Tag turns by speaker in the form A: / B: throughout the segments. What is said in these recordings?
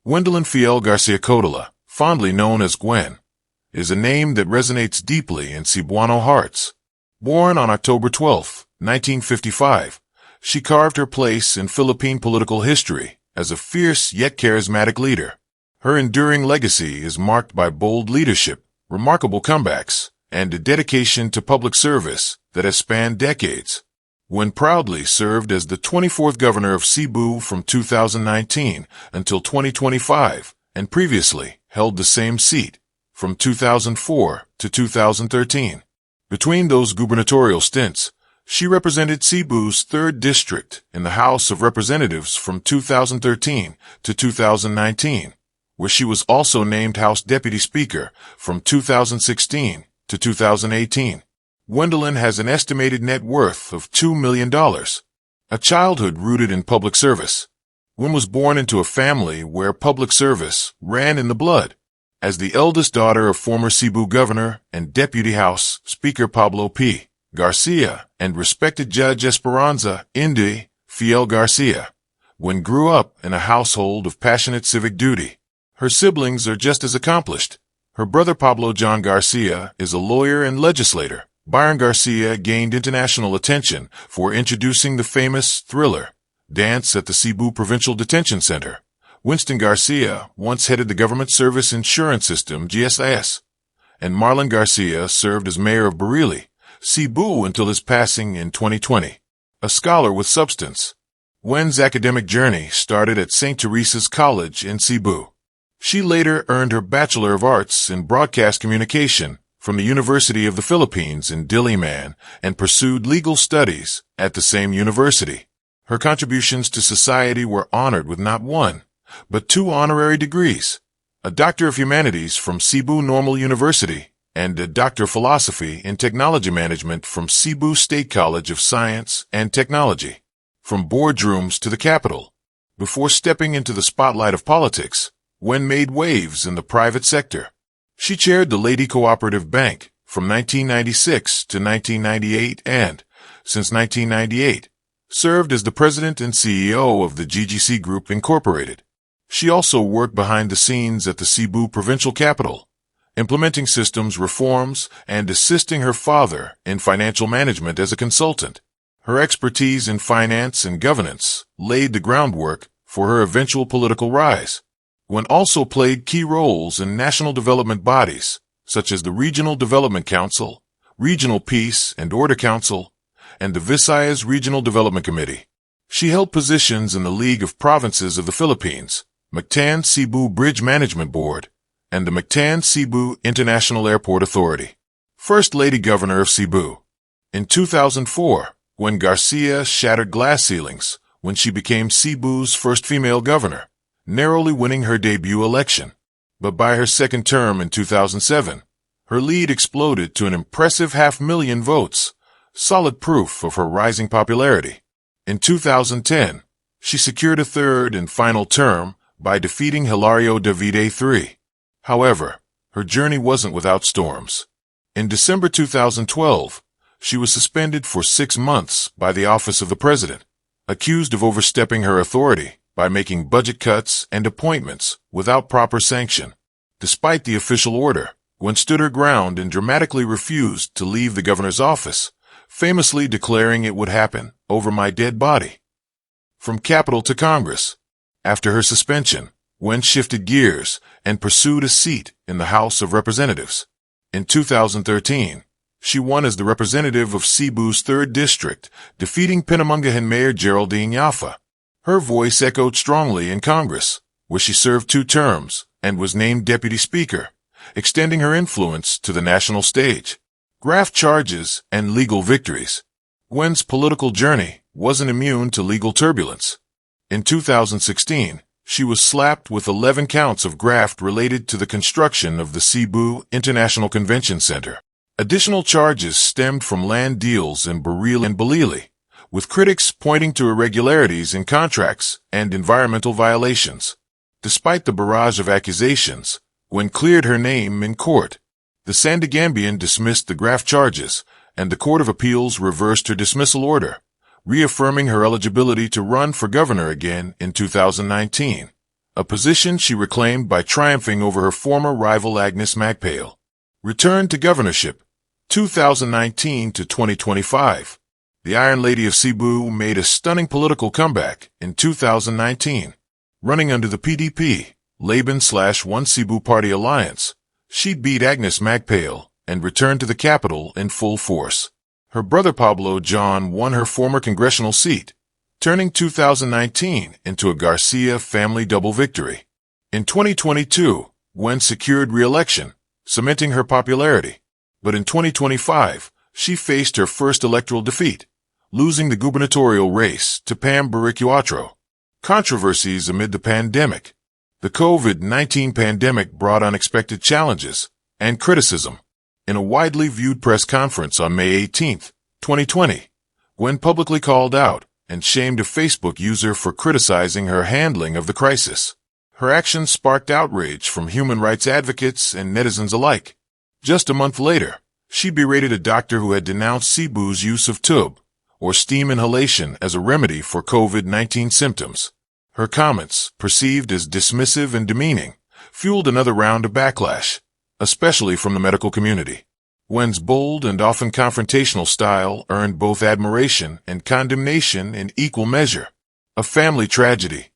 A: Gwendolyn Fiel Garcia-Codilla, fondly known as Gwen, is a name that resonates deeply in Cebuano hearts. Born on October 12, 1955, she carved her place in Philippine political history as a fierce yet charismatic leader. Her enduring legacy is marked by bold leadership, remarkable comebacks, and a dedication to public service that has spanned decades. Gwen proudly served as the 24th Governor of Cebu from 2019 until 2025, and previously held the same seat from 2004 to 2013. Between those gubernatorial stints, she represented Cebu's 3rd District in the House of Representatives from 2013 to 2019, where she was also named House Deputy Speaker from 2016 to 2018. Gwendolyn has an estimated net worth of $2 million. A childhood rooted in public service. Gwen was born into a family where public service ran in the blood. As the eldest daughter of former Cebu Governor and Deputy House Speaker Pablo P. Garcia and respected Judge Esperanza Indy Fiel Garcia, Gwen grew up in a household of passionate civic duty. Her siblings are just as accomplished. Her brother Pablo John Garcia is a lawyer and legislator. Byron Garcia gained international attention for introducing the famous thriller, Dance at the Cebu Provincial Detention Center. Winston Garcia once headed the Government Service Insurance System, GSIS, and Marlon Garcia served as mayor of Barili, Cebu until his passing in 2020. A scholar with substance, Gwen's academic journey started at St. Teresa's College in Cebu. She later earned her Bachelor of Arts in Broadcast Communication from the University of the Philippines in Diliman and pursued legal studies at the same university. Her contributions to society were honored with not one, but 2 honorary degrees, a Doctor of Humanities from Cebu Normal University and a Doctor of Philosophy in Technology Management from Cebu State College of Science and Technology. From boardrooms to the Capitol. Before stepping into the spotlight of politics, Gwen made waves in the private sector. She chaired the Lady Cooperative Bank from 1996 to 1998 and, since 1998, served as the president and CEO of the GGC Group Incorporated. She also worked behind the scenes at the Cebu Provincial Capital, implementing systems reforms and assisting her father in financial management as a consultant. Her expertise in finance and governance laid the groundwork for her eventual political rise. Gwen also played key roles in national development bodies, such as the Regional Development Council, Regional Peace and Order Council, and the Visayas Regional Development Committee. She held positions in the League of Provinces of the Philippines, Mactan-Cebu Bridge Management Board, and the Mactan-Cebu International Airport Authority. First Lady Governor of Cebu. In 2004, Gwen Garcia shattered glass ceilings when she became Cebu's first female governor, narrowly winning her debut election. But by her second term in 2007, her lead exploded to an impressive 500,000 votes, solid proof of her rising popularity. In 2010, she secured a third and final term by defeating Hilario Davide III. However, her journey wasn't without storms. In December 2012, she was suspended for 6 months by the Office of the President, accused of overstepping her authority by making budget cuts and appointments without proper sanction. Despite the official order, Gwen stood her ground and dramatically refused to leave the governor's office, famously declaring it would happen over my dead body. From Capitol to Congress. After her suspension, Gwen shifted gears and pursued a seat in the House of Representatives. In 2013, she won as the representative of Cebu's 3rd District, defeating Pinamungahan Mayor Geraldine Yafa. Her voice echoed strongly in Congress, where she served 2 terms and was named Deputy Speaker, extending her influence to the national stage. Graft charges and legal victories. Gwen's political journey wasn't immune to legal turbulence. In 2016, she was slapped with 11 counts of graft related to the construction of the Cebu International Convention Center. Additional charges stemmed from land deals in Barili and Balili, with critics pointing to irregularities in contracts and environmental violations. Despite the barrage of accusations, Gwen cleared her name in court. The Sandiganbian dismissed the graft charges, and the Court of Appeals reversed her dismissal order, reaffirming her eligibility to run for governor again in 2019. a position she reclaimed by triumphing over her former rival Agnes Magpale. Return to governorship, 2019 to 2025. The Iron Lady of Cebu made a stunning political comeback in 2019. Running under the PDP, Laban/One Cebu Party alliance, she beat Agnes Magpale and returned to the capital in full force. Her brother Pablo John won her former congressional seat, turning 2019 into a Garcia family double victory. In 2022, Gwen secured re-election, cementing her popularity. But in 2025, she faced her first electoral defeat, losing the gubernatorial race to Pam Barriquatro. Controversies amid the pandemic. The COVID-19 pandemic brought unexpected challenges and criticism. In a widely viewed press conference on May 18, 2020, Gwen publicly called out and shamed a Facebook user for criticizing her handling of the crisis. Her actions sparked outrage from human rights advocates and netizens alike. Just a month later, she berated a doctor who had denounced Cebu's use of tube, or steam inhalation, as a remedy for COVID-19 symptoms. Her comments, perceived as dismissive and demeaning, fueled another round of backlash, especially from the medical community. Gwen's bold and often confrontational style earned both admiration and condemnation in equal measure. A family tragedy.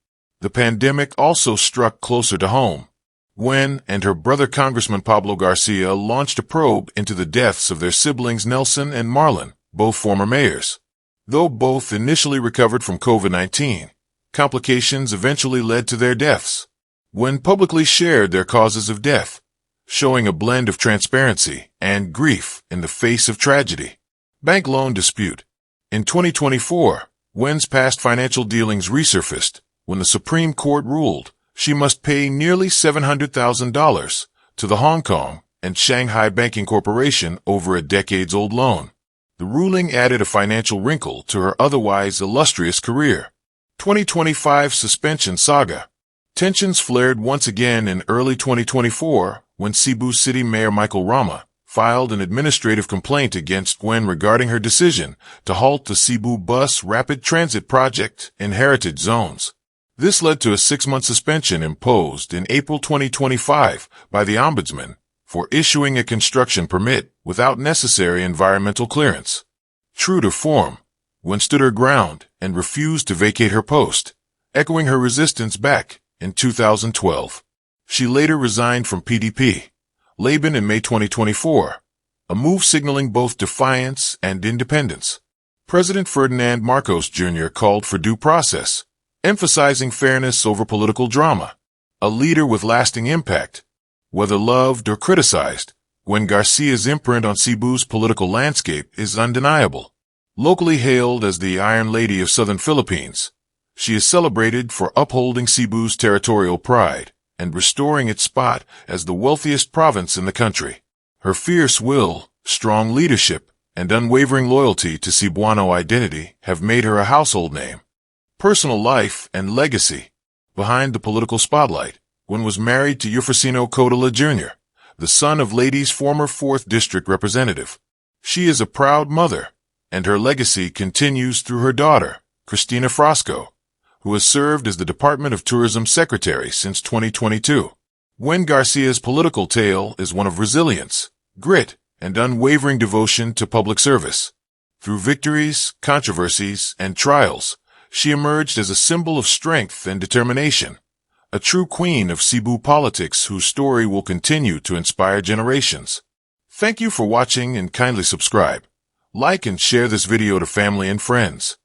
A: The pandemic also struck closer to home. Gwen and her brother Congressman Pablo Garcia launched a probe into the deaths of their siblings Nelson and Marlon, both former mayors. Though both initially recovered from COVID-19, complications eventually led to their deaths. Gwen publicly shared their causes of death, showing a blend of transparency and grief in the face of tragedy. Bank loan dispute. In 2024, Gwen's past financial dealings resurfaced when the Supreme Court ruled she must pay nearly $700,000 to the Hong Kong and Shanghai Banking Corporation over a decades-old loan. The ruling added a financial wrinkle to her otherwise illustrious career. 2025 suspension saga. Tensions flared once again in early 2024 when Cebu City Mayor Michael Rama filed an administrative complaint against Gwen regarding her decision to halt the Cebu Bus Rapid Transit Project in heritage zones. This led to a 6-month suspension imposed in April 2025 by the Ombudsman for issuing a construction permit without necessary environmental clearance. True to form, Gwen stood her ground and refused to vacate her post, echoing her resistance back in 2012. She later resigned from PDP, Laban in May 2024, a move signaling both defiance and independence. President Ferdinand Marcos Jr. called for due process, emphasizing fairness over political drama. A leader with lasting impact. Whether loved or criticized, Gwen Garcia's imprint on Cebu's political landscape is undeniable. Locally hailed as the Iron Lady of Southern Philippines, she is celebrated for upholding Cebu's territorial pride and restoring its spot as the wealthiest province in the country. Her fierce will, strong leadership, and unwavering loyalty to Cebuano identity have made her a household name. Personal life and legacy. Behind the political spotlight, Gwen was married to Codilla Jr., the son of Lady's former 4th District representative. She is a proud mother, and her legacy continues through her daughter, Cristina Frasco, who has served as the Department of Tourism Secretary since 2022. Gwen Garcia's political tale is one of resilience, grit, and unwavering devotion to public service. Through victories, controversies, and trials, she emerged as a symbol of strength and determination, a true queen of Cebu politics whose story will continue to inspire generations. Thank you for watching and kindly subscribe, like and share this video to family and friends.